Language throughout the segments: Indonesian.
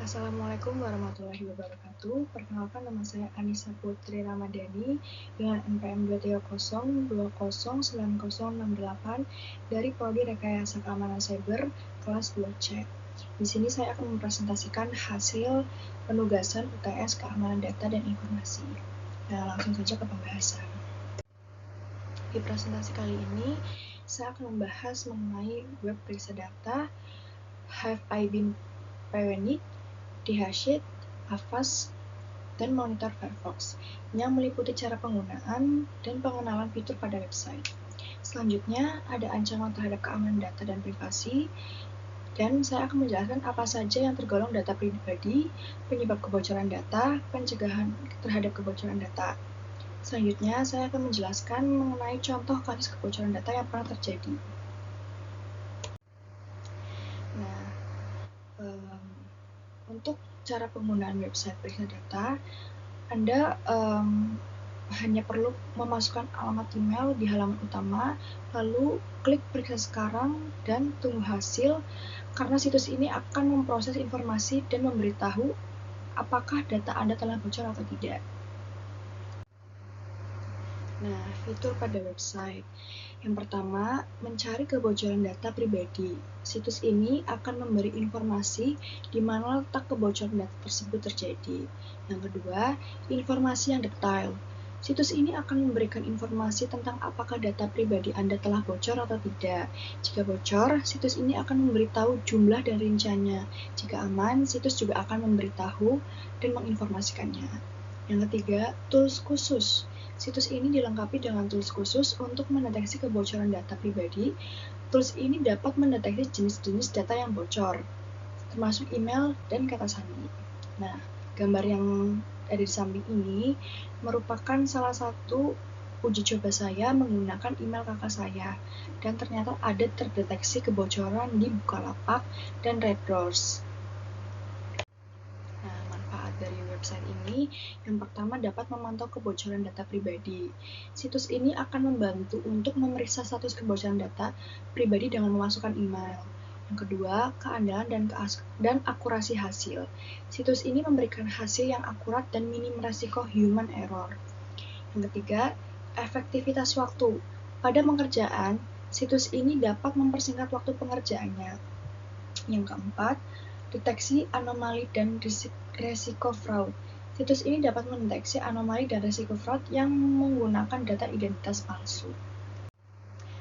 Assalamualaikum warahmatullahi wabarakatuh. Perkenalkan, nama saya Anissa Putri Ramadhani dengan NPM 230209068 dari Prodi Rekayasa Keamanan Cyber kelas 2C. Di sini saya akan mempresentasikan hasil penugasan UTS Keamanan Data dan Informasi. Nah, langsung saja ke pembahasan. Di presentasi kali ini, saya akan membahas mengenai web periksa data, Have I Been Panicked, Dahsyat, Avast, dan Monitor Firefox yang meliputi cara penggunaan dan pengenalan fitur pada website. Selanjutnya, ada ancaman terhadap keamanan data dan privasi, dan saya akan menjelaskan apa saja yang tergolong data pribadi, penyebab kebocoran data, pencegahan terhadap kebocoran data. Selanjutnya, saya akan menjelaskan mengenai contoh kasus kebocoran data yang pernah terjadi. Nah, untuk cara penggunaan website periksa data, Anda hanya perlu memasukkan alamat email di halaman utama, lalu klik periksa sekarang dan tunggu hasil, karena situs ini akan memproses informasi dan memberitahu apakah data Anda telah bocor atau tidak. Nah, fitur pada website. Yang pertama, mencari kebocoran data pribadi. Situs ini akan memberi informasi di mana letak kebocoran data tersebut terjadi. Yang kedua, informasi yang detail. Situs ini akan memberikan informasi tentang apakah data pribadi Anda telah bocor atau tidak. Jika bocor, situs ini akan memberitahu jumlah dan rinciannya. Jika aman, situs juga akan memberitahu dan menginformasikannya. Yang ketiga, tools khusus. Situs ini dilengkapi dengan tools khusus untuk mendeteksi kebocoran data pribadi. Tools ini dapat mendeteksi jenis-jenis data yang bocor, termasuk email dan kata sandi. Nah, gambar yang ada di samping ini merupakan salah satu uji coba saya menggunakan email kakak saya, dan ternyata ada terdeteksi kebocoran di Bukalapak dan Red Doors. Dari website ini, yang pertama dapat memantau kebocoran data pribadi. Situs ini akan membantu untuk memeriksa status kebocoran data pribadi dengan memasukkan email. Yang kedua, keandalan dan akurasi hasil. Situs ini memberikan hasil yang akurat dan minim resiko human error. Yang ketiga, efektivitas waktu. Pada pengerjaan, situs ini dapat mempersingkat waktu pengerjaannya. Yang keempat, deteksi anomali dan resiko fraud. Situs ini dapat mendeteksi anomali dan resiko fraud yang menggunakan data identitas palsu.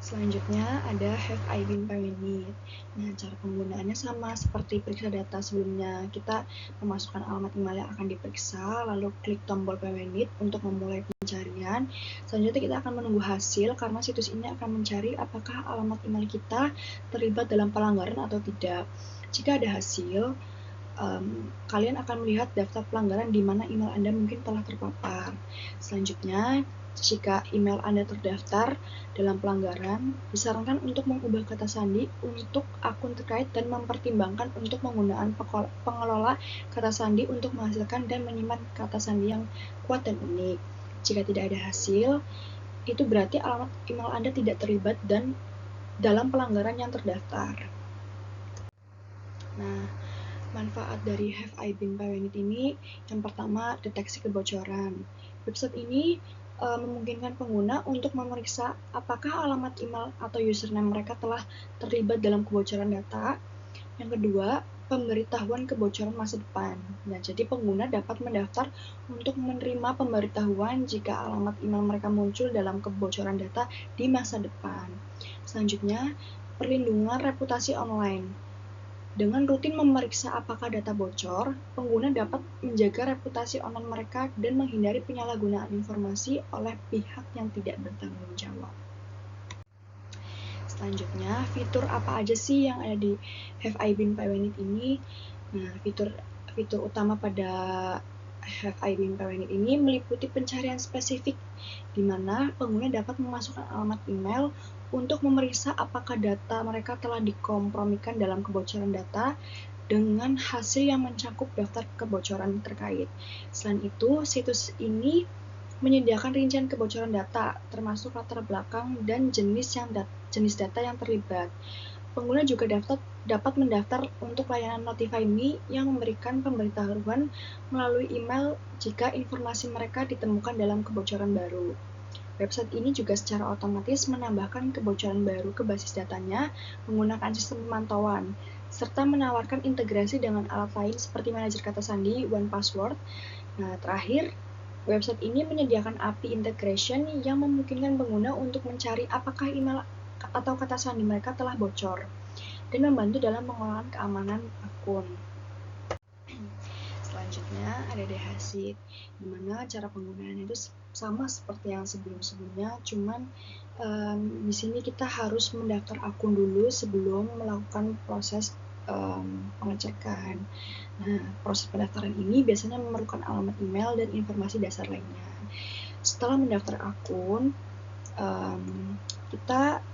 Selanjutnya ada Have I Been Panicked. Nah, cara penggunaannya sama seperti periksa data sebelumnya. Kita memasukkan alamat email yang akan diperiksa, lalu klik tombol Panicked untuk memulai pencarian. Selanjutnya kita akan menunggu hasil karena situs ini akan mencari apakah alamat email kita terlibat dalam pelanggaran atau tidak. Jika ada hasil, kalian akan melihat daftar pelanggaran di mana email Anda mungkin telah terpapar. Selanjutnya, jika email Anda terdaftar dalam pelanggaran, disarankan untuk mengubah kata sandi untuk akun terkait dan mempertimbangkan untuk penggunaan pengelola kata sandi untuk menghasilkan dan menyimpan kata sandi yang kuat dan unik. Jika tidak ada hasil, itu berarti alamat email Anda tidak terlibat dan dalam pelanggaran yang terdaftar. Nah, manfaat dari Have I Been Panicked ini, yang pertama, deteksi kebocoran. Website ini memungkinkan pengguna untuk memeriksa apakah alamat email atau username mereka telah terlibat dalam kebocoran data. Yang kedua, pemberitahuan kebocoran masa depan. Nah, jadi pengguna dapat mendaftar untuk menerima pemberitahuan jika alamat email mereka muncul dalam kebocoran data di masa depan. Selanjutnya, perlindungan reputasi online. Dengan rutin memeriksa apakah data bocor, pengguna dapat menjaga reputasi online mereka dan menghindari penyalahgunaan informasi oleh pihak yang tidak bertanggung jawab. Selanjutnya, fitur apa aja sih yang ada di Have I Been Panicked ini? Nah, fitur utama pada Have I Been Panicked ini meliputi pencarian spesifik, di mana pengguna dapat memasukkan alamat email untuk memeriksa apakah data mereka telah dikompromikan dalam kebocoran data dengan hasil yang mencakup daftar kebocoran terkait. Selain itu, situs ini menyediakan rincian kebocoran data, termasuk latar belakang dan jenis data yang terlibat. Pengguna juga dapat mendaftar untuk layanan Notify Me yang memberikan pemberitahuan melalui email jika informasi mereka ditemukan dalam kebocoran baru. Website ini juga secara otomatis menambahkan kebocoran baru ke basis datanya menggunakan sistem pemantauan, serta menawarkan integrasi dengan alat lain seperti manajer kata sandi, OnePassword. Nah, terakhir, website ini menyediakan API integration yang memungkinkan pengguna untuk mencari apakah email atau kata sandi mereka telah bocor, dan membantu dalam pengelolaan keamanan akun. Selanjutnya ada Dehashit, di mana cara penggunaannya itu sama seperti yang sebelum-sebelumnya, cuman di sini kita harus mendaftar akun dulu sebelum melakukan proses pengecekan. Nah, proses pendaftaran ini biasanya memerlukan alamat email dan informasi dasar lainnya. Setelah mendaftar akun, kita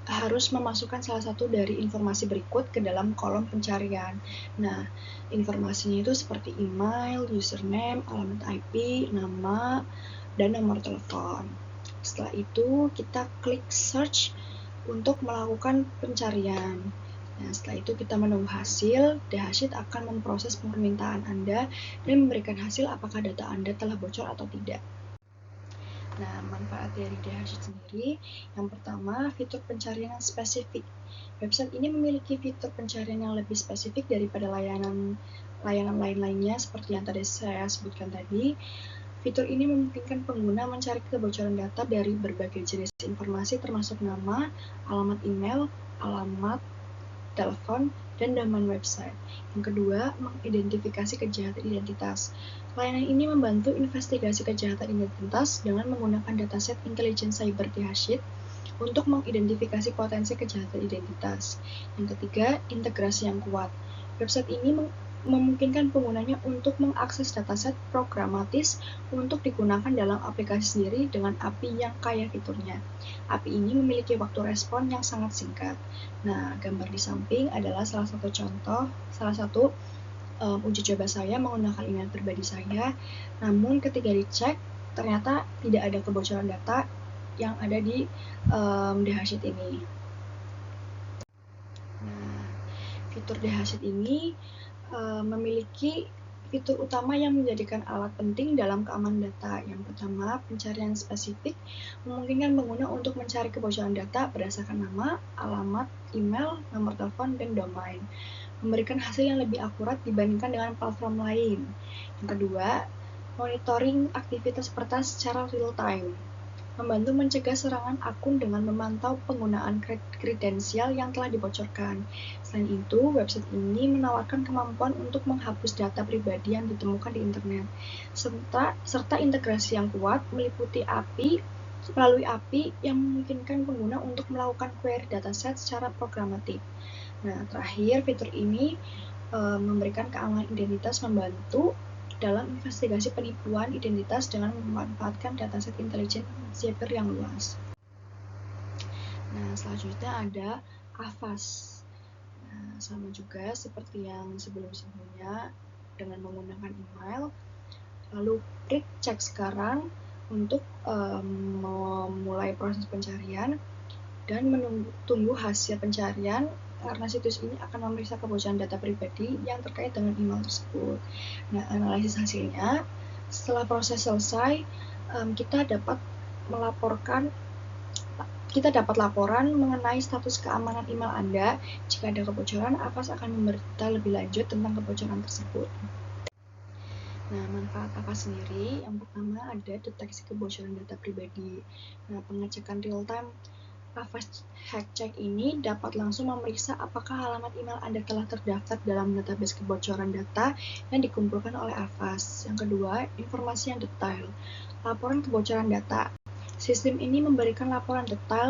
harus memasukkan salah satu dari informasi berikut ke dalam kolom pencarian. Nah, informasinya itu seperti email, username, alamat IP, nama, dan nomor telepon. Setelah itu, kita klik search untuk melakukan pencarian. Nah, setelah itu kita menunggu hasil. Dehashit akan memproses permintaan Anda dan memberikan hasil apakah data Anda telah bocor atau tidak. Nah, manfaat dari Dehashit sendiri, yang pertama, fitur pencarian yang spesifik. Website ini memiliki fitur pencarian yang lebih spesifik daripada layanan lain-lainnya seperti yang tadi saya sebutkan tadi. Fitur ini memungkinkan pengguna mencari kebocoran data dari berbagai jenis informasi termasuk nama, alamat email, alamat telepon, dan domain website. Yang kedua, mengidentifikasi kejahatan identitas. Layanan ini membantu investigasi kejahatan identitas dengan menggunakan dataset intelijen cyber Dehashit untuk mengidentifikasi potensi kejahatan identitas. Yang ketiga, integrasi yang kuat. Website ini memungkinkan penggunanya untuk mengakses dataset programatis untuk digunakan dalam aplikasi sendiri dengan API yang kaya fiturnya. API ini memiliki waktu respon yang sangat singkat. Nah, gambar di samping adalah salah satu uji coba saya menggunakan email pribadi saya, namun ketika dicek, ternyata tidak ada kebocoran data yang ada di Dehashit ini. Nah, fitur Dehashit ini memiliki fitur utama yang menjadikan alat penting dalam keamanan data. Yang pertama, pencarian spesifik memungkinkan pengguna untuk mencari kebocoran data berdasarkan nama, alamat, email, nomor telepon, dan domain, memberikan hasil yang lebih akurat dibandingkan dengan platform lain. Yang kedua, monitoring aktivitas peretas secara real-time, membantu mencegah serangan akun dengan memantau penggunaan kredensial yang telah dibocorkan. Selain itu, website ini menawarkan kemampuan untuk menghapus data pribadi yang ditemukan di internet, serta integrasi yang kuat melalui API yang memungkinkan pengguna untuk melakukan query dataset secara programatik. Nah, terakhir, fitur ini memberikan keamanan identitas, membantu dalam investigasi penipuan identitas dengan memanfaatkan dataset intelijen cyber yang luas. Nah, selanjutnya ada Avast. Nah, sama juga seperti yang sebelum-sebelumnya dengan menggunakan email. Lalu klik cek sekarang untuk memulai proses pencarian dan tunggu hasil pencarian, karena situs ini akan memeriksa kebocoran data pribadi yang terkait dengan email tersebut. Nah, analisis hasilnya, setelah proses selesai, kita dapat laporan mengenai status keamanan email Anda. Jika ada kebocoran, Avast akan memberita lebih lanjut tentang kebocoran tersebut. Nah, manfaat Avast sendiri, yang pertama ada deteksi kebocoran data pribadi. Nah, pengecekan real-time Avast Hack Check ini dapat langsung memeriksa apakah alamat email Anda telah terdaftar dalam database kebocoran data yang dikumpulkan oleh Avast. Yang kedua, informasi yang detail. Laporan kebocoran data. Sistem ini memberikan laporan detail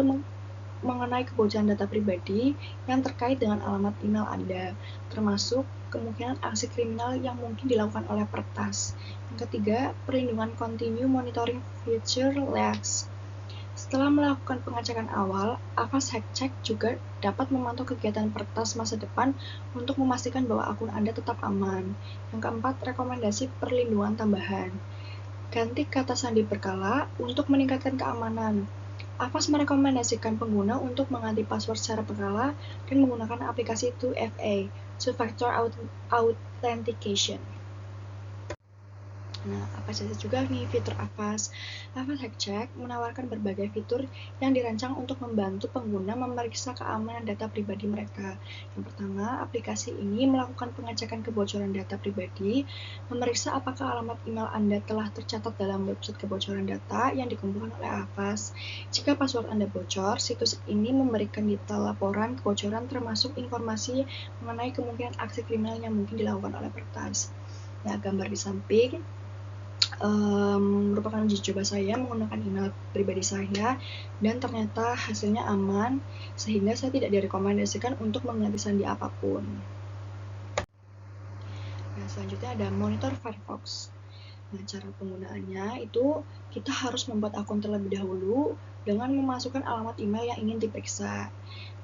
mengenai kebocoran data pribadi yang terkait dengan alamat email Anda, termasuk kemungkinan aksi kriminal yang mungkin dilakukan oleh peretas. Yang ketiga, perlindungan continue monitoring feature lags. Setelah melakukan pengecekan awal, Avast Hack Check juga dapat memantau kegiatan peretas masa depan untuk memastikan bahwa akun Anda tetap aman. Yang keempat, rekomendasi perlindungan tambahan. Ganti kata sandi berkala untuk meningkatkan keamanan. Avast merekomendasikan pengguna untuk mengganti password secara berkala dan menggunakan aplikasi 2FA, Two-Factor Authentication. Nah, apa saja juga nih fitur Avast? Avast Hack Check menawarkan berbagai fitur yang dirancang untuk membantu pengguna memeriksa keamanan data pribadi mereka. Yang pertama, aplikasi ini melakukan pengecekan kebocoran data pribadi, memeriksa apakah alamat email Anda telah tercatat dalam website kebocoran data yang dikumpulkan oleh Avast. Jika password Anda bocor, situs ini memberikan detail laporan kebocoran termasuk informasi mengenai kemungkinan aksi kriminal yang mungkin dilakukan oleh peretas. Nah, gambar di samping merupakan uji coba saya menggunakan email pribadi saya dan ternyata hasilnya aman sehingga saya tidak direkomendasikan untuk mengganti sandi apapun. Nah, selanjutnya ada monitor Firefox. Nah, cara penggunaannya itu kita harus membuat akun terlebih dahulu dengan memasukkan alamat email yang ingin diperiksa.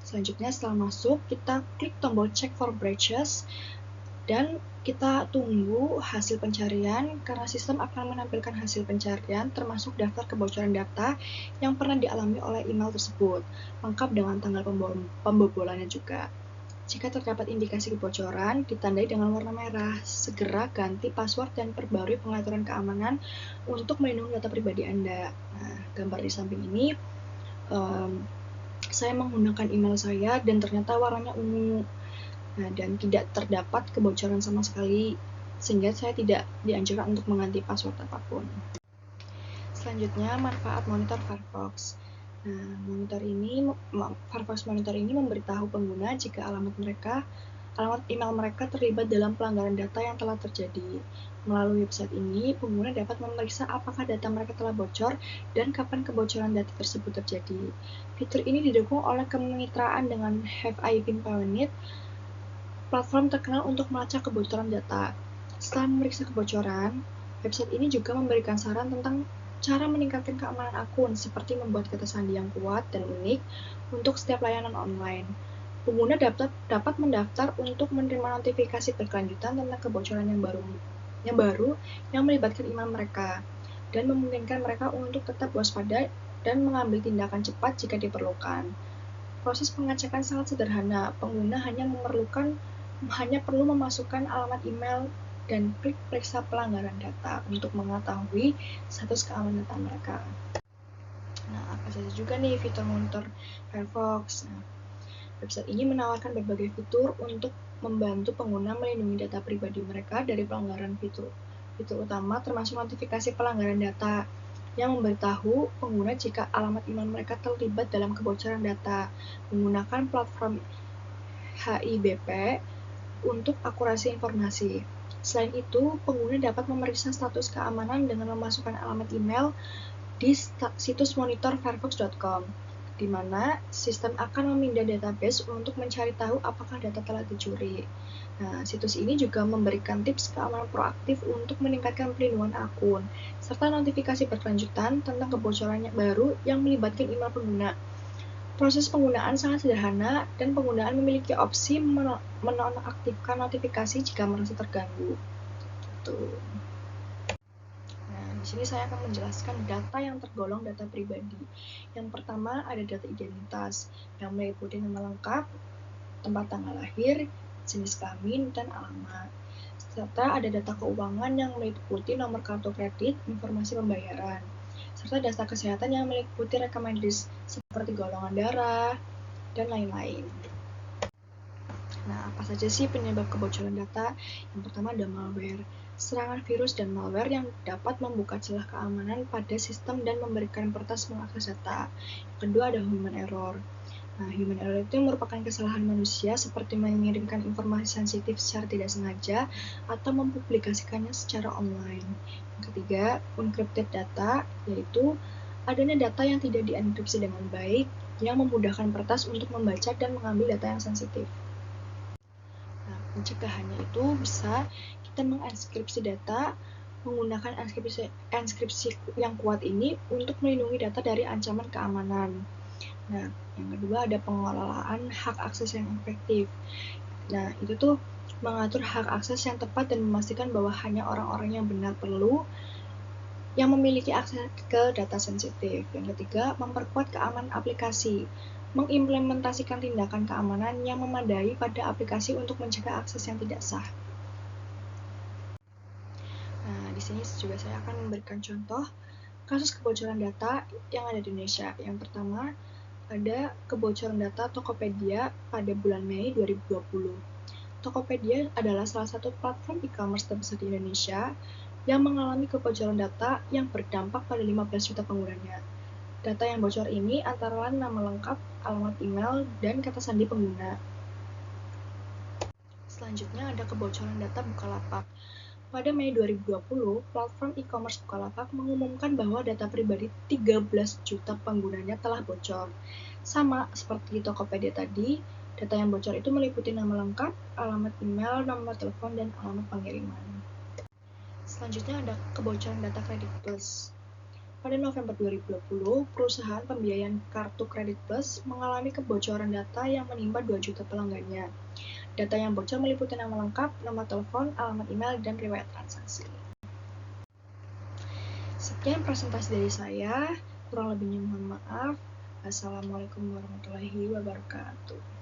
Selanjutnya setelah masuk, kita klik tombol check for breaches dan kita tunggu hasil pencarian karena sistem akan menampilkan hasil pencarian termasuk daftar kebocoran data yang pernah dialami oleh email tersebut, lengkap dengan tanggal pembobolannya juga. Jika terdapat indikasi kebocoran, ditandai dengan warna merah. Segera ganti password dan perbarui pengaturan keamanan untuk melindungi data pribadi Anda. Nah, gambar di samping ini, saya menggunakan email saya dan ternyata warnanya ungu. Nah, dan tidak terdapat kebocoran sama sekali, sehingga saya tidak dianjurkan untuk mengganti password apapun. Selanjutnya, manfaat monitor Firefox. Nah, Firefox Monitor ini memberitahu pengguna jika alamat email mereka terlibat dalam pelanggaran data yang telah terjadi. Melalui website ini, pengguna dapat memeriksa apakah data mereka telah bocor dan kapan kebocoran data tersebut terjadi. Fitur ini didukung oleh kemitraan dengan Have I Been Pwned, platform terkenal untuk melacak kebocoran data. Setelah memeriksa kebocoran, website ini juga memberikan saran tentang cara meningkatkan keamanan akun, seperti membuat kata sandi yang kuat dan unik untuk setiap layanan online. Pengguna dapat mendaftar untuk menerima notifikasi berkelanjutan tentang kebocoran yang baru yang melibatkan email mereka, dan memungkinkan mereka untuk tetap waspada dan mengambil tindakan cepat jika diperlukan. Proses pengecekan sangat sederhana, pengguna hanya perlu memasukkan alamat email dan klik periksa pelanggaran data untuk mengetahui status keamanan data mereka. Nah, apa saja juga nih fitur monitor Firefox? Nah, website ini menawarkan berbagai fitur untuk membantu pengguna melindungi data pribadi mereka dari pelanggaran fitur. Fitur utama termasuk notifikasi pelanggaran data yang memberitahu pengguna jika alamat email mereka terlibat dalam kebocoran data menggunakan platform HIBP untuk akurasi informasi. Selain itu, pengguna dapat memeriksa status keamanan dengan memasukkan alamat email di situs monitorfirefox.com, di mana sistem akan memindah database untuk mencari tahu apakah data telah dicuri. Nah, situs ini juga memberikan tips keamanan proaktif untuk meningkatkan pelindungan akun, serta notifikasi berkelanjutan tentang kebocoran baru yang melibatkan email pengguna. Proses penggunaan sangat sederhana dan penggunaan memiliki opsi menonaktifkan notifikasi jika merasa terganggu. Gitu. Nah, di sini saya akan menjelaskan data yang tergolong data pribadi. Yang pertama ada data identitas yang meliputi nama lengkap, tempat tanggal lahir, jenis kelamin, dan alamat. Serta ada data keuangan yang meliputi nomor kartu kredit, informasi pembayaran, serta data kesehatan yang meliputi rekomendasi seperti golongan darah, dan lain-lain. Nah, apa saja sih penyebab kebocoran data? Yang pertama ada malware. Serangan virus dan malware yang dapat membuka celah keamanan pada sistem dan memberikan peretas mengakses data. Yang kedua ada human error. Nah, human error itu merupakan kesalahan manusia seperti mengirimkan informasi sensitif secara tidak sengaja atau mempublikasikannya secara online. Yang ketiga, unencrypted data, yaitu adanya data yang tidak dienkripsi dengan baik yang memudahkan peretas untuk membaca dan mengambil data yang sensitif. Nah, pencegahannya itu bisa kita mengenkripsi data menggunakan enkripsi yang kuat ini untuk melindungi data dari ancaman keamanan. Nah, yang kedua ada pengelolaan hak akses yang efektif. Nah, itu tuh mengatur hak akses yang tepat dan memastikan bahwa hanya orang-orang yang benar perlu yang memiliki akses ke data sensitif. Yang ketiga, memperkuat keamanan aplikasi, mengimplementasikan tindakan keamanan yang memadai pada aplikasi untuk mencegah akses yang tidak sah. Nah, di sini juga saya akan memberikan contoh kasus kebocoran data yang ada di Indonesia. Yang pertama, ada kebocoran data Tokopedia pada bulan Mei 2020. Tokopedia adalah salah satu platform e-commerce terbesar di Indonesia yang mengalami kebocoran data yang berdampak pada 15 juta penggunanya. Data yang bocor ini antara lain nama lengkap, alamat email, dan kata sandi pengguna. Selanjutnya ada kebocoran data Bukalapak. Pada Mei 2020, platform e-commerce Bukalapak mengumumkan bahwa data pribadi 13 juta penggunanya telah bocor. Sama seperti Tokopedia tadi, data yang bocor itu meliputi nama lengkap, alamat email, nomor telepon, dan alamat pengiriman. Selanjutnya ada kebocoran data Kredit Plus. Pada November 2020, perusahaan pembiayaan kartu Kredit Plus mengalami kebocoran data yang menimpa 2 juta pelanggannya. Data yang bocor meliputi nama lengkap, nomor telepon, alamat email, dan riwayat transaksi. Sekian presentasi dari saya, kurang lebihnya mohon maaf. Assalamualaikum warahmatullahi wabarakatuh.